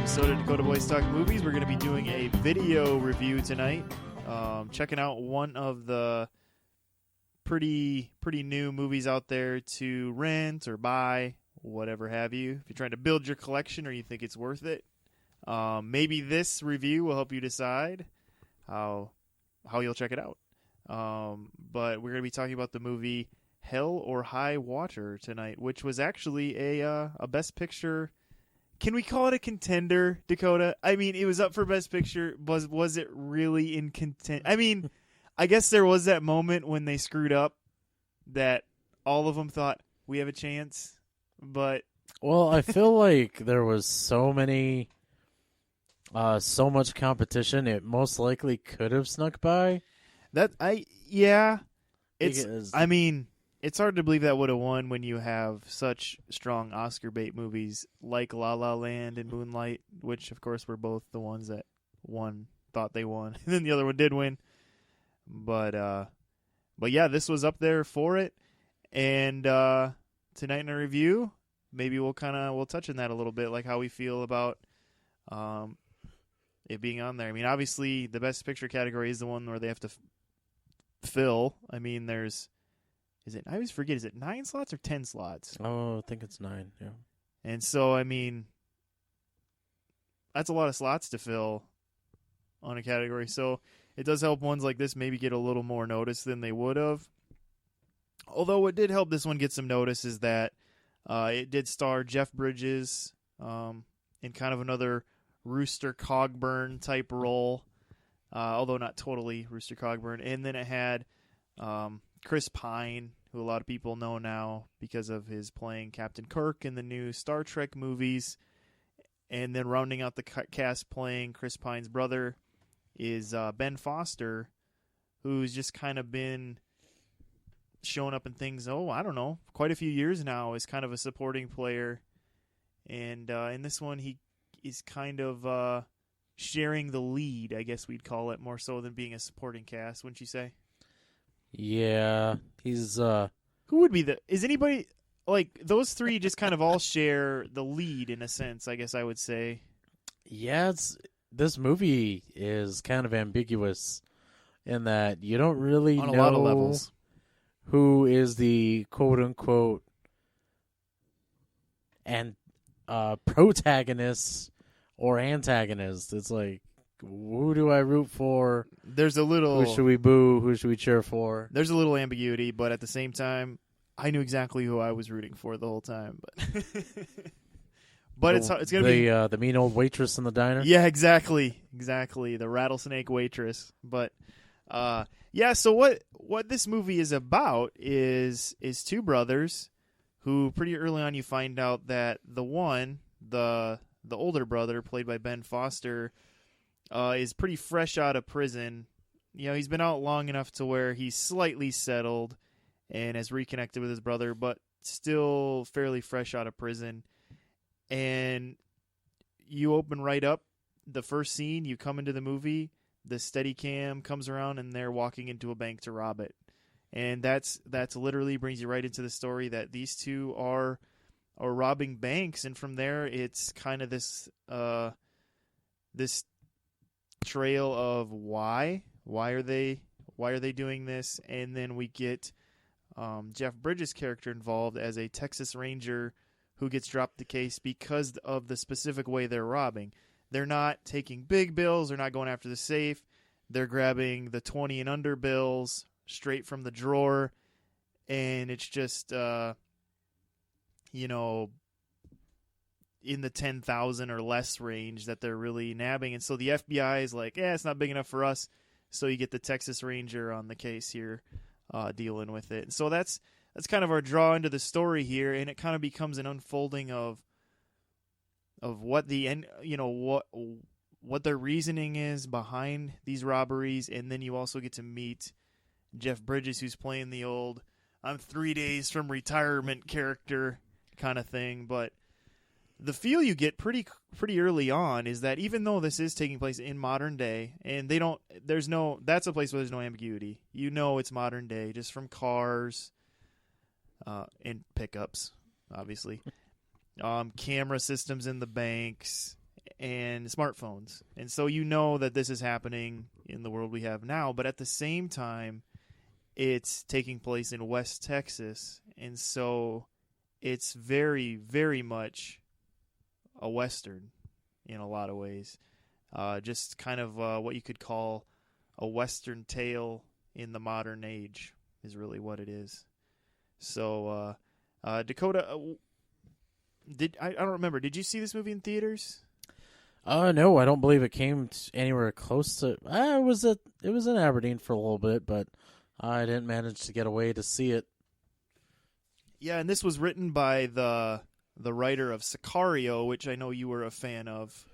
episode of Dakota Boys Talk Movies. We're going to be doing a video review tonight. Checking out one of the pretty new movies out there to rent or buy, whatever have you. If you're trying to build your collection or you think it's worth it, maybe this review will help you decide how you'll check it out. But we're going to be talking about the movie Hell or High Water tonight, which was actually a Best Picture. Can we call it a contender, Dakota? I mean, it was up for Best Picture. Was it really in content? I mean, I guess there was that moment when they screwed up that all of them thought we have a chance, but well, I feel like there was so much competition. It most likely could have snuck by. It's hard to believe that would have won when you have such strong Oscar bait movies like La La Land and Moonlight, which of course were both the ones that one thought they won, and then the other one did win. But yeah, this was up there for it. And tonight in a review, maybe we'll touch on that a little bit, like how we feel about it being on there. I mean, obviously the Best Picture category is the one where they have to fill. I mean, I always forget, is it 9 slots or 10 slots? Oh, I think it's 9, yeah. And so, I mean, that's a lot of slots to fill on a category. So it does help ones like this maybe get a little more notice than they would have. Although what did help this one get some notice is that it did star Jeff Bridges in kind of another Rooster Cogburn type role, although not totally Rooster Cogburn. And then it had Chris Pine, who a lot of people know now because of his playing Captain Kirk in the new Star Trek movies. And then rounding out the cast playing Chris Pine's brother is Ben Foster, who's just kind of been showing up in things, I don't know, quite a few years now as kind of a supporting player. And in this one, he is kind of sharing the lead, I guess we'd call it, more so than being a supporting cast, wouldn't you say? Yeah, he's Who would be is anybody like those three just kind of all share the lead in a sense, I guess I would say. Yeah, this movie is kind of ambiguous in that you don't really on know a lot of levels who is the quote unquote and protagonist or antagonist. It's like, who do I root for? There's a little. Who should we boo? Who should we cheer for? There's a little ambiguity, but at the same time, I knew exactly who I was rooting for the whole time. But it's gonna be the mean old waitress in the diner. Yeah, exactly, the rattlesnake waitress. But yeah. So what this movie is about is two brothers who pretty early on you find out that the older brother, played by Ben Foster, is pretty fresh out of prison. You know, he's been out long enough to where he's slightly settled and has reconnected with his brother, but still fairly fresh out of prison. And you open right up. The first scene, you come into the movie, the Steadicam comes around, and they're walking into a bank to rob it. And that's literally brings you right into the story that these two are robbing banks, and from there it's kind of this trail of why are they doing this, and then we get Jeff Bridges' character involved as a Texas Ranger who gets dropped the case because of the specific way they're robbing. They're not taking big bills, they're not going after the safe, they're grabbing the 20 and under bills straight from the drawer, and it's just in the 10,000 or less range that they're really nabbing. And so the FBI is like, it's not big enough for us. So you get the Texas Ranger on the case here dealing with it. And so that's kind of our draw into the story here, and it kind of becomes an unfolding of what the end, what their reasoning is behind these robberies. And then you also get to meet Jeff Bridges, who's playing the old I'm 3 days from retirement character kind of thing. But the feel you get pretty early on is that even though this is taking place in modern day, and that's a place where there's no ambiguity. You know it's modern day just from cars and pickups, obviously. Camera systems in the banks, and smartphones. And so you know that this is happening in the world we have now, but at the same time, it's taking place in West Texas. And so it's very, very much a Western in a lot of ways. Just kind of what you could call a Western tale in the modern age is really what it is. So, Dakota, I don't remember. Did you see this movie in theaters? No, I don't believe it came anywhere close to. It was in Aberdeen for a little bit, but I didn't manage to get away to see it. Yeah, and this was written by the writer of Sicario, which I know you were a fan of,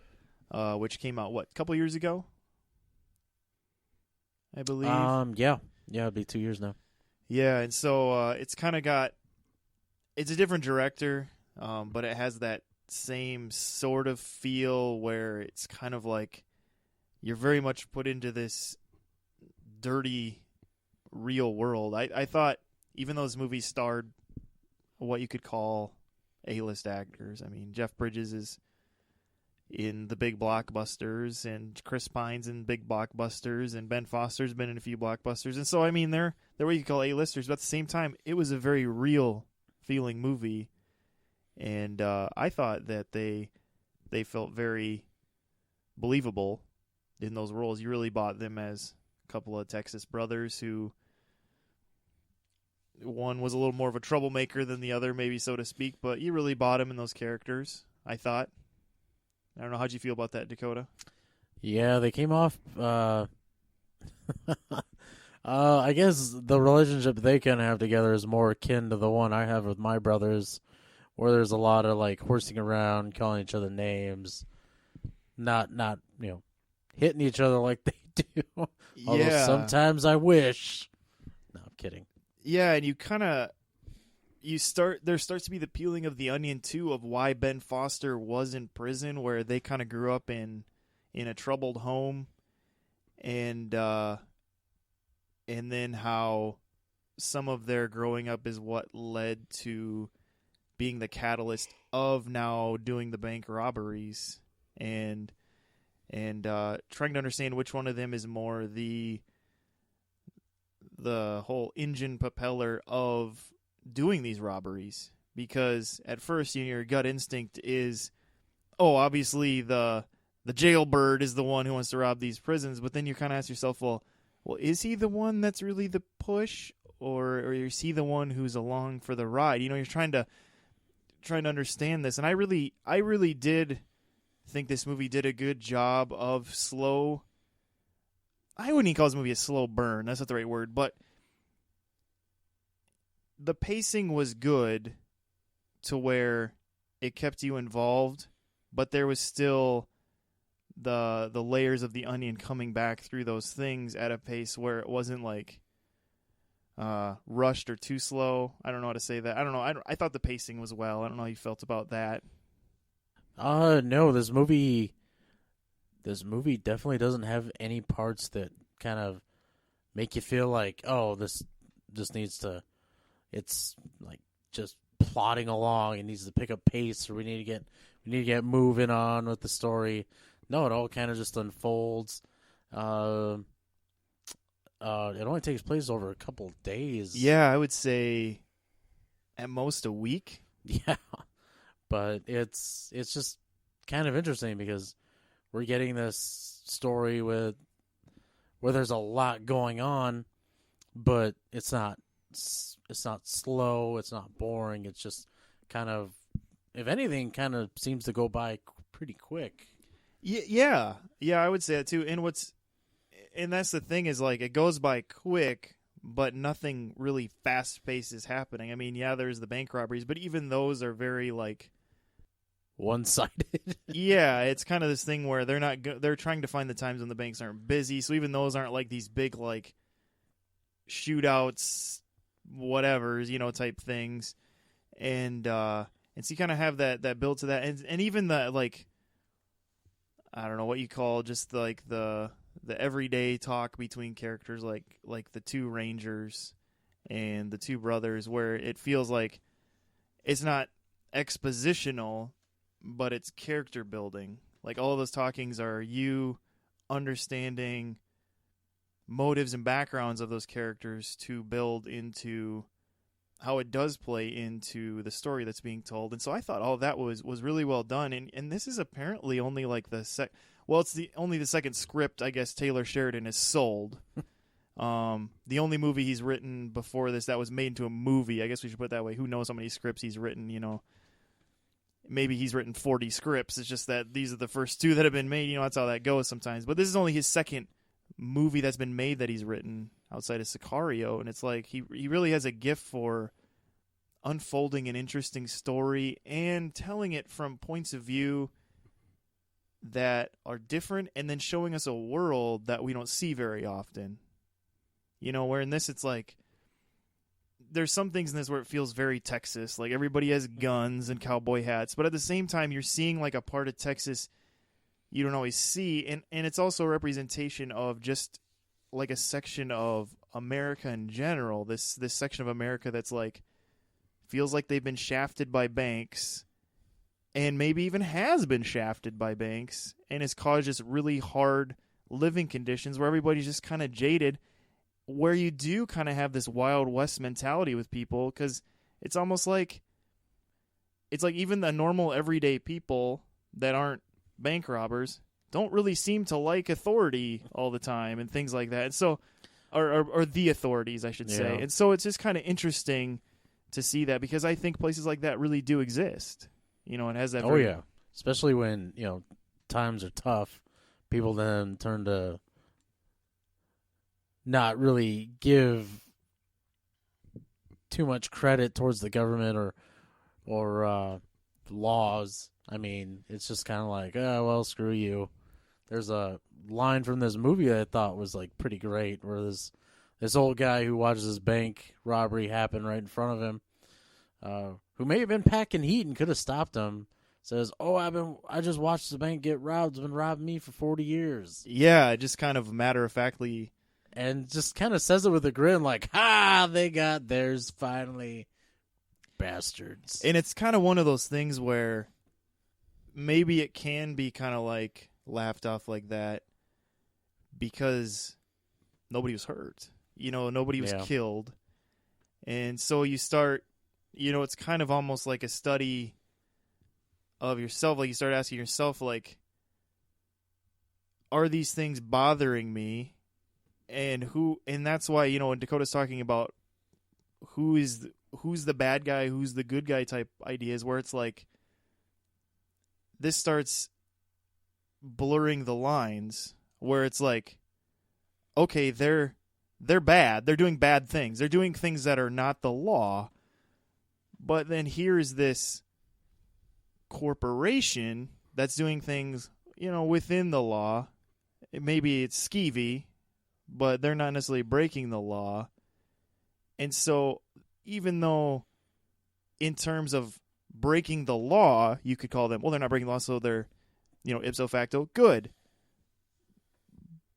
which came out a couple years ago, I believe. Yeah, it'd be 2 years now. Yeah, and so it's kind of it's a different director, but it has that same sort of feel where it's kind of like you're very much put into this dirty, real world. I thought, even though this movie starred what you could call A-list actors, I mean, Jeff Bridges is in the big blockbusters, and Chris Pine's in big blockbusters, and Ben Foster's been in a few blockbusters, and so I mean they're what you call A-listers, but at the same time it was a very real feeling movie, and I thought that they felt very believable in those roles. You really bought them as a couple of Texas brothers who, one was a little more of a troublemaker than the other, maybe so to speak, but you really bought him in those characters, I thought. I don't know, how'd you feel about that, Dakota? Yeah, they came off. I guess the relationship they can have together is more akin to the one I have with my brothers, where there's a lot of like horsing around, calling each other names, not hitting each other like they do. Although sometimes I wish. No, I'm kidding. Yeah, and there starts to be the peeling of the onion too of why Ben Foster was in prison, where they kind of grew up in a troubled home, and then how some of their growing up is what led to being the catalyst of now doing the bank robberies, and trying to understand which one of them is more the whole engine propeller of doing these robberies. Because at first, your gut instinct is, oh, obviously the jailbird is the one who wants to rob these prisons, but then you kind of ask yourself, well, is he the one that's really the push, or is he the one who's along for the ride? You're trying to understand this, and I really did think this movie did a good job of slow. I wouldn't even call this movie a slow burn. That's not the right word, but the pacing was good to where it kept you involved, but there was still the layers of the onion coming back through those things at a pace where it wasn't like rushed or too slow. I don't know how to say that. I don't know. I thought the pacing was well. I don't know how you felt about that. No, this movie definitely doesn't have any parts that kind of make you feel like, oh, this just needs to, it's like just plodding along. It needs to pick up pace, or we need to get moving on with the story. No, it all kind of just unfolds. It only takes place over a couple of days. Yeah, I would say at most a week. Yeah, but it's just kind of interesting because we're getting this story where there's a lot going on, but it's not slow, it's not boring. It's just kind of, if anything, kind of seems to go by pretty quick. Yeah, I would say that too. And that's the thing, is like it goes by quick, but nothing really fast paced is happening. I mean, yeah, there's the bank robberies, but even those are very like one-sided. Yeah, it's kind of this thing where they're trying to find the times when the banks aren't busy. So even those aren't like these big like shootouts, whatever, type things. And so you kind of have that build to that, and even the like, I don't know what you call just like the everyday talk between characters, like the two rangers and the two brothers, where it feels like it's not expositional, but it's character building, Like all of those talkings are you understanding motives and backgrounds of those characters to build into how it does play into the story that's being told. And so I thought all of that was really well done. And this is apparently only like it's only the second script I guess Taylor Sheridan has sold. The only movie he's written before this that was made into a movie, I guess we should put it that way. Who knows how many scripts he's written, you know. Maybe he's written 40 scripts. It's just that these are the first 2 that have been made. You know, that's how that goes sometimes. But this is only his second movie that's been made that he's written outside of Sicario. And it's like he really has a gift for unfolding an interesting story and telling it from points of view that are different and then showing us a world that we don't see very often. You know, where in this it's like there's some things in this where it feels very Texas, like everybody has guns and cowboy hats, but at the same time you're seeing like a part of Texas you don't always see, and it's also a representation of just like a section of America in general, this section of America that's like feels like they've been shafted by banks and maybe even has been shafted by banks and has caused just really hard living conditions where everybody's just kind of jaded, where you do kind of have this Wild West mentality with people, because it's almost like even the normal everyday people that aren't bank robbers don't really seem to like authority all the time and things like that. And so, or the authorities, I should say. And so it's just kind of interesting to see that, because I think places like that really do exist. You know, it has that. Oh yeah, especially when, you know, times are tough, people then turn to not really give too much credit towards the government or laws. I mean, it's just kind of like, oh, well, screw you. There's a line from this movie that I thought was like pretty great, where this old guy who watches his bank robbery happen right in front of him, who may have been packing heat and could have stopped him, says, "Oh, I just watched the bank get robbed. It's been robbing me for 40 years." Yeah, just kind of matter-of-factly. And just kind of says it with a grin, like, "Ha, they got theirs finally, bastards." And it's kind of one of those things where maybe it can be kind of like laughed off like that because nobody was hurt. You know, nobody was killed. And so you start, you know, it's kind of almost like a study of yourself. Like you start asking yourself, like, are these things bothering me? And that's why, you know, when Dakota's talking about who's the bad guy, who's the good guy type ideas, where it's like this starts blurring the lines, where it's like, okay, they're bad, they're doing bad things, they're doing things that are not the law, but then here's this corporation that's doing things, you know, within the law. Maybe it's skeevy, but they're not necessarily breaking the law. And so even though in terms of breaking the law, you could call them, well, they're not breaking the law, so they're, you know, ipso facto good.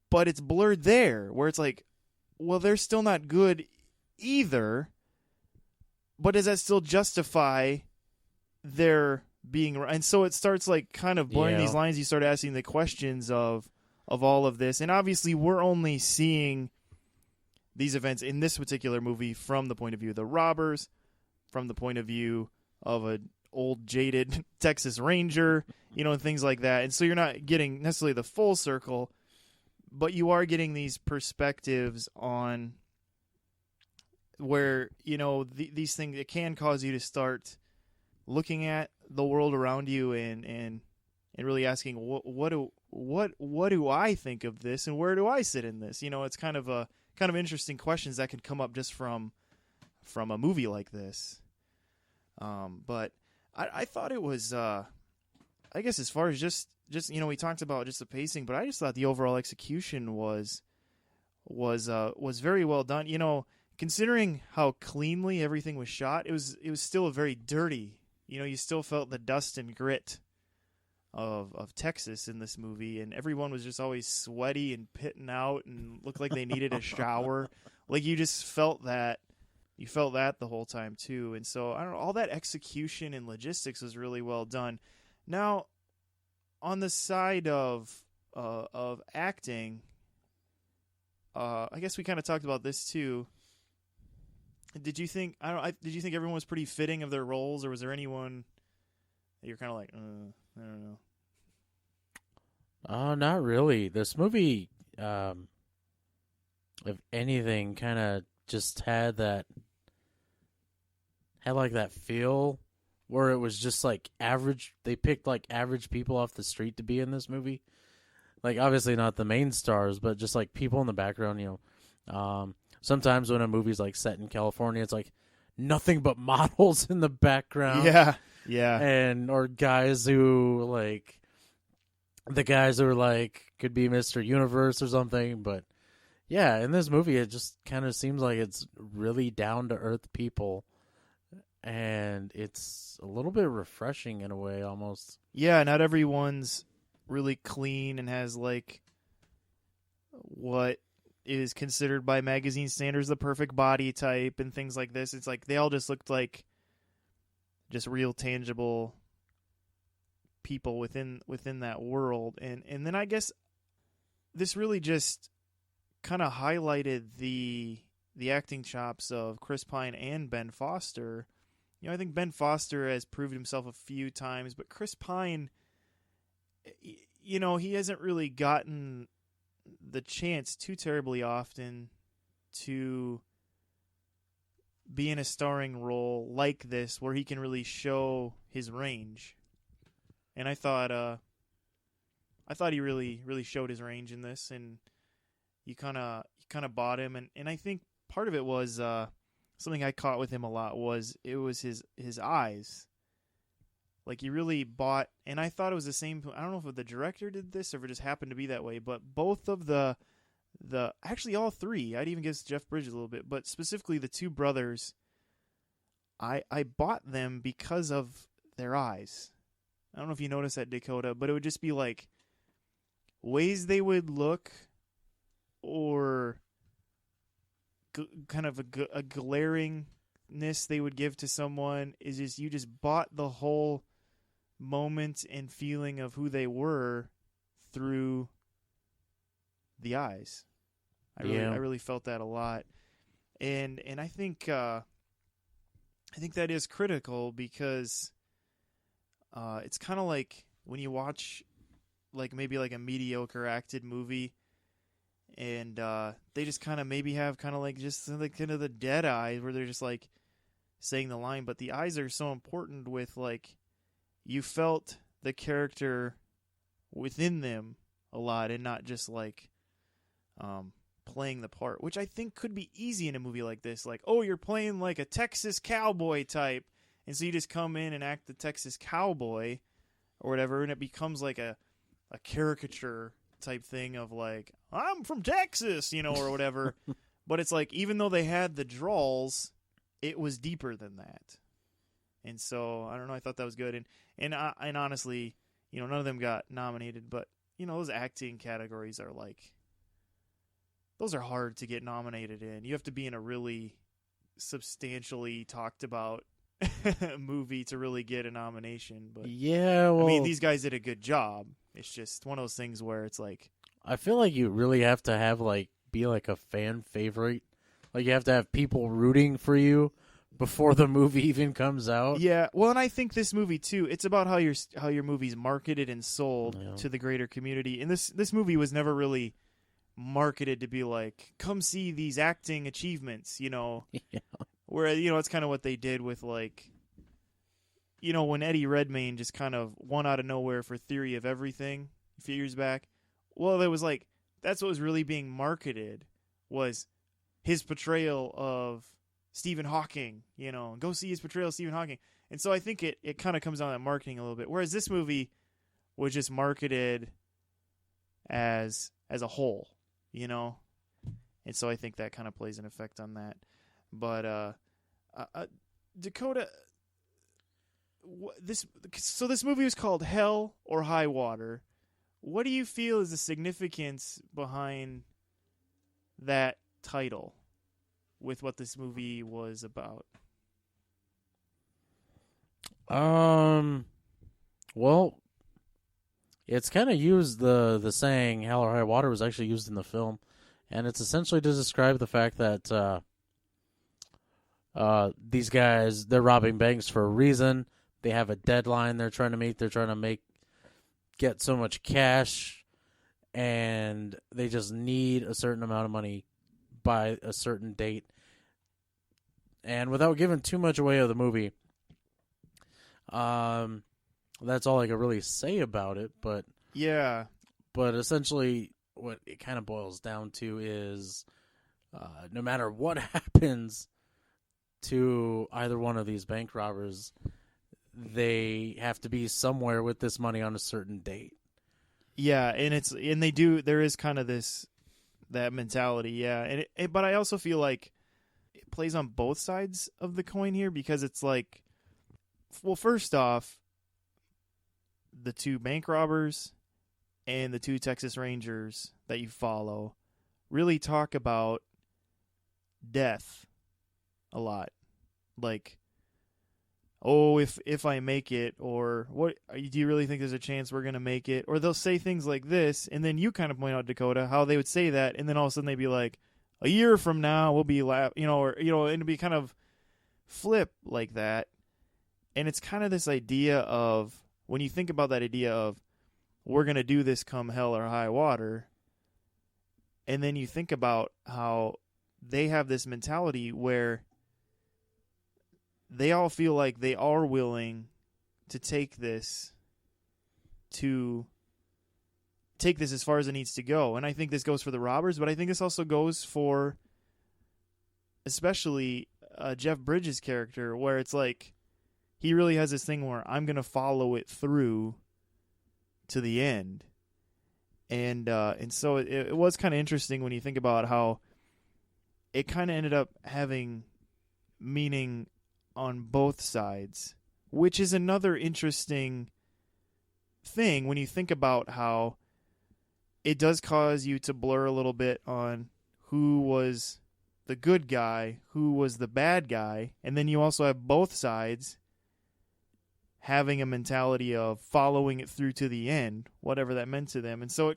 But it's blurred there, where it's like, well, they're still not good either, but does that still justify their being right? And so it starts like kind of blurring these lines. You start asking the questions of all of this. And obviously we're only seeing these events in this particular movie from the point of view of the robbers, from the point of view of an old jaded Texas Ranger, you know, and things like that. And so you're not getting necessarily the full circle, but you are getting these perspectives on where, you know, these things, it can cause you to start looking at the world around you and really asking, what do I think of this, and where do I sit in this? You know, it's kind of interesting questions that can come up just from a movie like this. But I thought it was, I guess as far as just, you know, we talked about just the pacing, but I just thought the overall execution was very well done. You know, considering how cleanly everything was shot, it was still very dirty. You know, you still felt the dust and grit of Texas in this movie, and everyone was just always sweaty and pitting out and looked like they needed a shower. Like you just felt that. You felt that the whole time too. And so I don't know, all that execution and logistics was really well done. Now, on the side of acting, I guess we kind of talked about this too. Did you think did you think everyone was pretty fitting of their roles, or was there anyone that you're kind of like, I don't know? Oh, not really. This movie, if anything, kind of just had like that feel where it was just like average. They picked like average people off the street to be in this movie. Like obviously not the main stars, but just like people in the background. Sometimes when a movie's like set in California, it's like nothing but models in the background. Yeah. And or guys who like the guys who are like could be Mr. Universe or something, but yeah, in this movie it just kind of seems like it's really down to earth people, and it's a little bit refreshing in a way almost. Yeah, not everyone's really clean and has like what is considered by magazine standards the perfect body type and things like this. It's like they all just looked like just real tangible people within that world. And then I guess this really just kind of highlighted the acting chops of Chris Pine and Ben Foster. I think Ben Foster has proved himself a few times, but Chris Pine, he hasn't really gotten the chance too terribly often to be in a starring role like this where he can really show his range. And I thought he really showed his range in this, and you kind of bought him, and I think part of it was something I caught with him a lot was his eyes. Like he really bought, and I thought it was the same. I don't know if the director did this or if it just happened to be that way, but both of the actually all three, I'd even give Jeff Bridges a little bit, but specifically the two brothers, I bought them because of their eyes. I don't know if you noticed that, Dakota, but it would just be like ways they would look, or kind of a glaringness they would give to someone is just, you just bought the whole moment and feeling of who they were through the eyes. I really felt that a lot, and I think that is critical because it's kind of like when you watch like maybe like a mediocre acted movie, and they just kind of maybe have kind of like just like kind of the dead eyes where they're just like saying the line, but the eyes are so important with like you felt the character within them a lot and not just like playing the part, which I think could be easy in a movie like this. Like, oh, you're playing like a Texas cowboy type, and so you just come in and act the Texas cowboy or whatever, and it becomes like a caricature type thing of like, I'm from Texas, or whatever. But it's like, even though they had the drawls, it was deeper than that. And so, I don't know, I thought that was good. And honestly, none of them got nominated, but, those acting categories are like, those are hard to get nominated in. You have to be in a really substantially talked about movie to really get a nomination. But yeah, well, I mean, these guys did a good job. It's just one of those things where it's like, I feel like you really have to have like be like a fan favorite. Like you have to have people rooting for you before the movie even comes out. Yeah, well, and I think this movie too, it's about how your movie's marketed and sold to the greater community. And this movie was never really marketed to be like, come see these acting achievements, Yeah. Where it's kind of what they did with like, when Eddie Redmayne just kind of won out of nowhere for Theory of Everything a few years back. Well, it was like, that's what was really being marketed, was his portrayal of Stephen Hawking, go see his portrayal of Stephen Hawking. And so I think it kind of comes down to that marketing a little bit. Whereas this movie was just marketed as a whole, And so I think that kind of plays an effect on that. But Dakota, this movie was called Hell or High Water. What do you feel is the significance behind that title with what this movie was about? Well, it's kind of used, the saying "hell or high water" was actually used in the film, and it's essentially to describe the fact that these guys, they're robbing banks for a reason. They have a deadline they're trying to meet. They're trying to get so much cash, and they just need a certain amount of money by a certain date. And without giving too much away of the movie, that's all I could really say about it. But Yeah. essentially, what it kind of boils down to is, no matter what happens to either one of these bank robbers, they have to be somewhere with this money on a certain date. Yeah, and there is kind of that mentality, yeah. And but I also feel like it plays on both sides of the coin here, because it's like, well, first off, the two bank robbers and the two Texas Rangers that you follow really talk about death a lot. Like, oh, if I make it, or what, do you really think there's a chance we're going to make it? Or they'll say things like this, and then you kind of point out, Dakota, how they would say that, and then all of a sudden they'd be like, a year from now we'll be and it'd be kind of flip like that. And it's kind of this idea of, when you think about that idea of, we're going to do this come hell or high water, and then you think about how they have this mentality where they all feel like they are willing to take this as far as it needs to go. And I think this goes for the robbers, but I think this also goes for especially Jeff Bridges' character, where it's like he really has this thing where I'm going to follow it through to the end. And so it was kind of interesting when you think about how it kind of ended up having meaning on both sides, which is another interesting thing when you think about how it does cause you to blur a little bit on who was the good guy, who was the bad guy, and then you also have both sides having a mentality of following it through to the end, whatever that meant to them. And so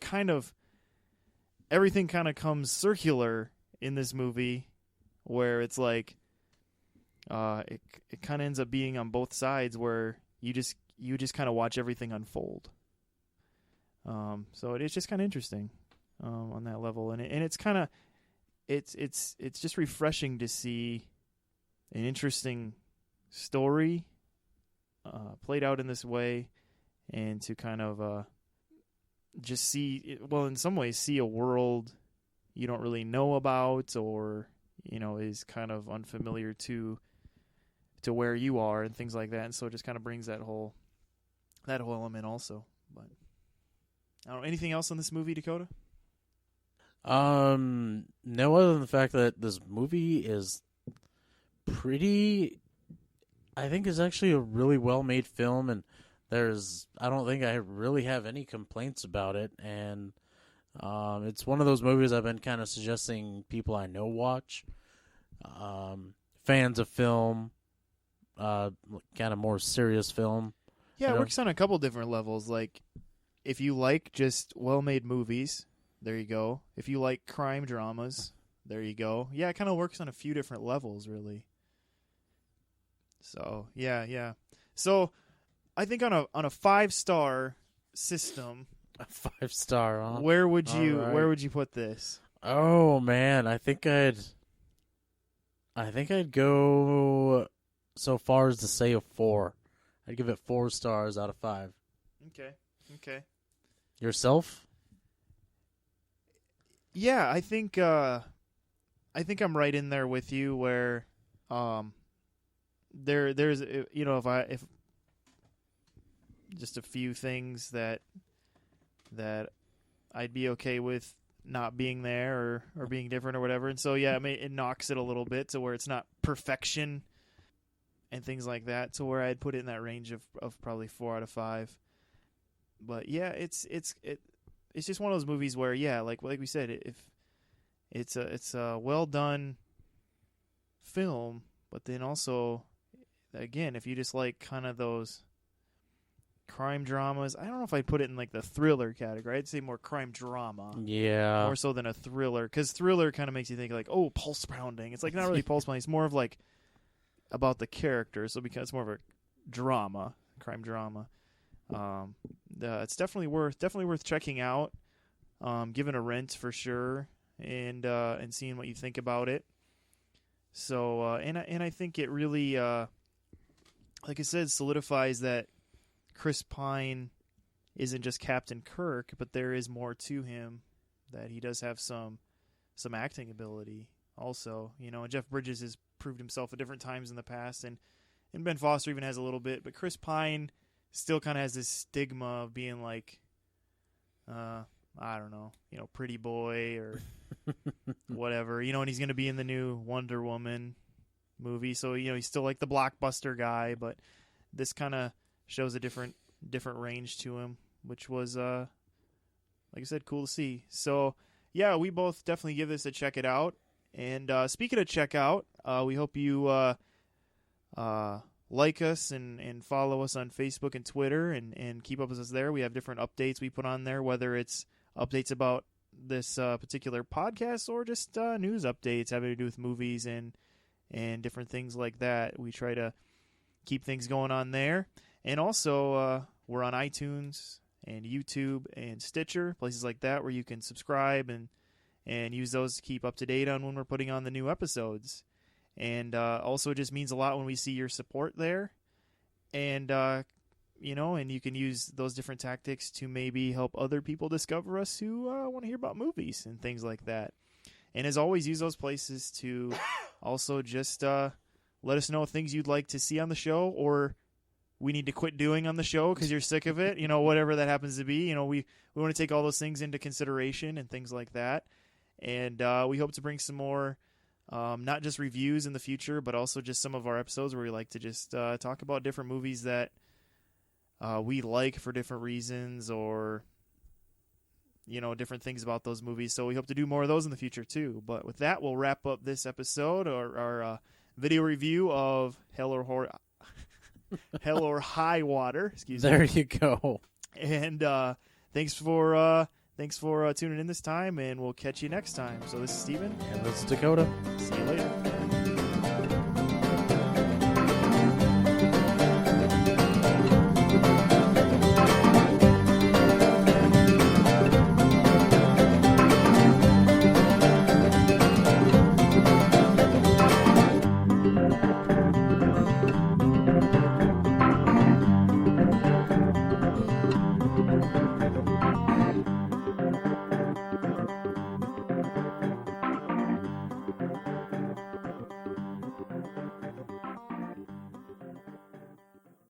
everything kind of comes circular in this movie, where it's like, it kind of ends up being on both sides, where you just kind of watch everything unfold. So it's just kind of interesting on that level, and it's kind of it's just refreshing to see an interesting story played out in this way, and to kind of just see, well, in some ways, see a world you don't really know about, or is kind of unfamiliar to where you are, and things like that. And so it just kind of brings that whole element also. But I don't know, anything else on this movie, Dakota? No, other than the fact that this movie is I think is actually a really well made film, and I don't think I really have any complaints about it. And it's one of those movies I've been kind of suggesting people I know watch. Fans of film, kind of more serious film. Yeah, it works on a couple different levels. Like, if you like just well-made movies, there you go. If you like crime dramas, there you go. Yeah, it kind of works on a few different levels, really. So, yeah. So, I think on a 5-star system, A 5-star, huh? where would you All right. put this? Oh man, I think I'd go so far as to say a 4. I'd give it 4 stars out of 5. Okay. Yourself? Yeah, I think I'm right in there with you, where there's if just a few things that I'd be okay with not being there, or being different, or whatever. And so yeah, it knocks it a little bit to where it's not perfection and things like that, to where I'd put it in that range of probably 4 out of 5. But yeah, it's just one of those movies where, yeah, like we said, if it's a well done film, but then also, again, if you just like kind of those crime dramas. I don't know if I'd put it in like the thriller category. I'd say more crime drama. Yeah. More so than a thriller, because thriller kind of makes you think like, oh, pulse pounding. It's like not really pulse pounding. It's more of like about the character. So because it's more of a drama, crime drama. It's definitely worth checking out. Giving a rent for sure, and seeing what you think about it. So and I think it really, like I said, solidifies that Chris Pine isn't just Captain Kirk, but there is more to him. That he does have some acting ability also. And Jeff Bridges has proved himself at different times in the past, and Ben Foster even has a little bit, but Chris Pine still kind of has this stigma of being like, I don't know, pretty boy or whatever, and he's going to be in the new Wonder Woman movie. So, he's still like the blockbuster guy, but this kind of shows a different range to him, which was, like I said, cool to see. So, yeah, we both definitely give this a check it out. And speaking of check out, we hope you like us and follow us on Facebook and Twitter and keep up with us there. We have different updates we put on there, whether it's updates about this particular podcast or just news updates having to do with movies and different things like that. We try to keep things going on there. And also, we're on iTunes and YouTube and Stitcher, places like that where you can subscribe and use those to keep up to date on when we're putting on the new episodes. And also, it just means a lot when we see your support there. And, and you can use those different tactics to maybe help other people discover us who want to hear about movies and things like that. And as always, use those places to also just let us know things you'd like to see on the show or we need to quit doing on the show because you're sick of it, whatever that happens to be. We want to take all those things into consideration and things like that. And we hope to bring some more not just reviews in the future, but also just some of our episodes where we like to just talk about different movies that we like for different reasons or, different things about those movies. So we hope to do more of those in the future too. But with that, we'll wrap up this episode or our video review of Hell or High Water. Excuse me. There you go. And thanks for tuning in this time, and we'll catch you next time. So this is Steven. And this is Dakota. See you later.